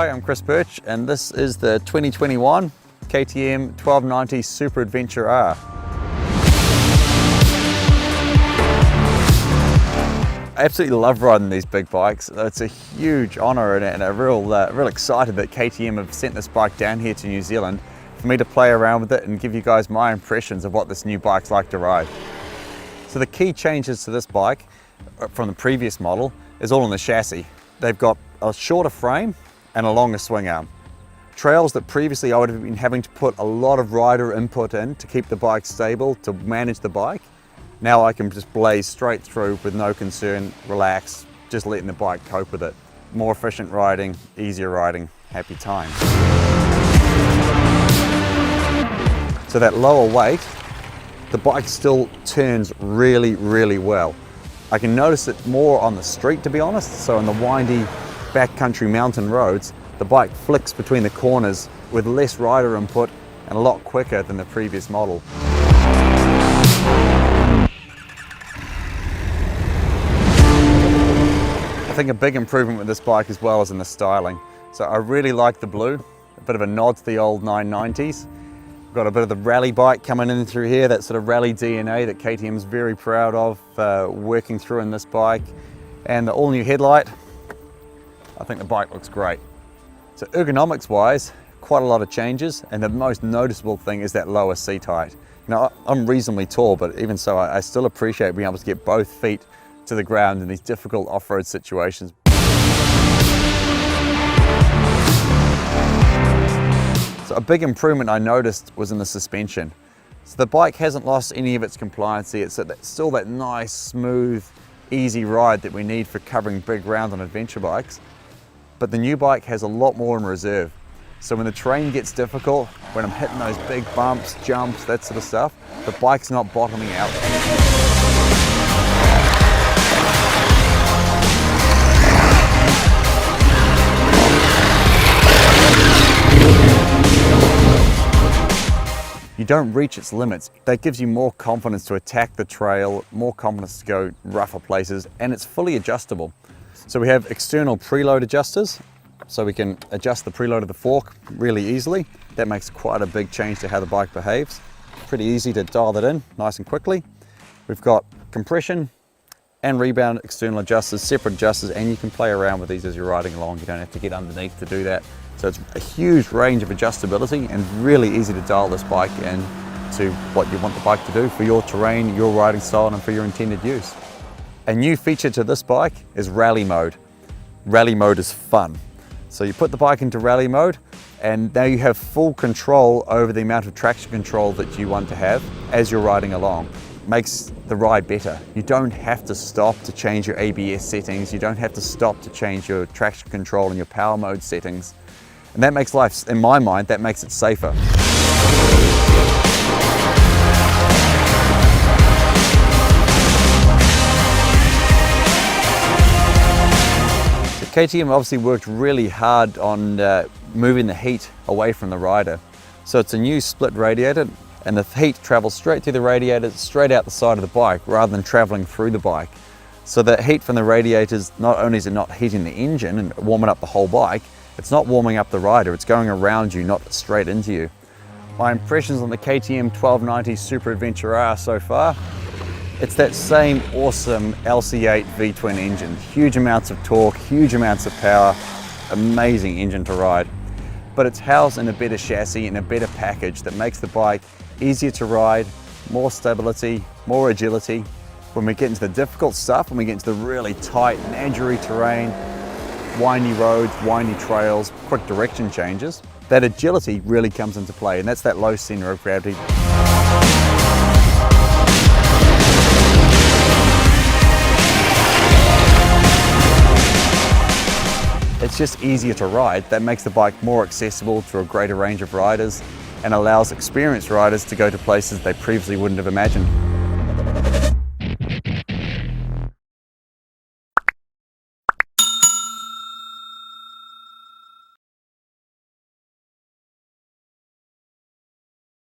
Hi, I'm Chris Birch and this is the 2021 KTM 1290 Super Adventure R. I absolutely love riding these big bikes. It's a huge honour and I'm real excited that KTM have sent this bike down here to New Zealand for me to play around with it and give you guys my impressions of what this new bike's like to ride. So the key changes to this bike from the previous model is all in the chassis. They've got a shorter frame and a longer swing arm. Trails that previously I would have been having to put a lot of rider input in to keep the bike stable, to manage the bike. Now I can just blaze straight through with no concern, relax, just letting the bike cope with it. More efficient riding, easier riding, happy time. So that lower weight, the bike still turns really well. I can notice it more on the street, to be honest. So on the windy backcountry mountain roads, the bike flicks between the corners with less rider input and a lot quicker than the previous model. I think a big improvement with this bike as well is in the styling. So I really like the blue, a bit of a nod to the old 990s. Got a bit of the rally bike coming in through here, that sort of rally DNA that KTM is very proud of working through in this bike. And the all new headlight, I think the bike looks great. So ergonomics wise, quite a lot of changes, and the most noticeable thing is that lower seat height. Now I'm reasonably tall, but even so I still appreciate being able to get both feet to the ground in these difficult off-road situations. So a big improvement I noticed was in the suspension. So the bike hasn't lost any of its compliancy. It's still that nice, smooth, easy ride that we need for covering big ground on adventure bikes. But the new bike has a lot more in reserve. So when the terrain gets difficult, when I'm hitting those big bumps, jumps, that sort of stuff, the bike's not bottoming out. You don't reach its limits. That gives you more confidence to attack the trail, more confidence to go rougher places, and it's fully adjustable. So we have external preload adjusters, so we can adjust the preload of the fork really easily. That makes quite a big change to how the bike behaves. Pretty easy to dial that in nice and quickly. We've got compression and rebound external adjusters, separate adjusters, and you can play around with these as you're riding along. You don't have to get underneath to do that. So it's a huge range of adjustability and really easy to dial this bike in to what you want the bike to do for your terrain, your riding style, and for your intended use. A new feature to this bike is rally mode. Rally mode is fun. So you put the bike into rally mode and now you have full control over the amount of traction control that you want to have as you're riding along. Makes the ride better. You don't have to stop to change your ABS settings. You don't have to stop to change your traction control and your power mode settings. And that makes life, in my mind, that makes it safer. KTM obviously worked really hard on moving the heat away from the rider. So it's a new split radiator and the heat travels straight through the radiator, straight out the side of the bike rather than traveling through the bike. So that heat from the radiators, not only is it not heating the engine and warming up the whole bike, it's not warming up the rider, it's going around you, not straight into you. My impressions on the KTM 1290 Super Adventure R so far, it's that same awesome LC8 V-twin engine. Huge amounts of torque, huge amounts of power, amazing engine to ride. But it's housed in a better chassis and a better package that makes the bike easier to ride, more stability, more agility. When we get into the difficult stuff, when we get into the really tight, nadgery terrain, windy roads, windy trails, quick direction changes, that agility really comes into play, and that's that low center of gravity. It's just easier to ride. That makes the bike more accessible to a greater range of riders and allows experienced riders to go to places they previously wouldn't have imagined.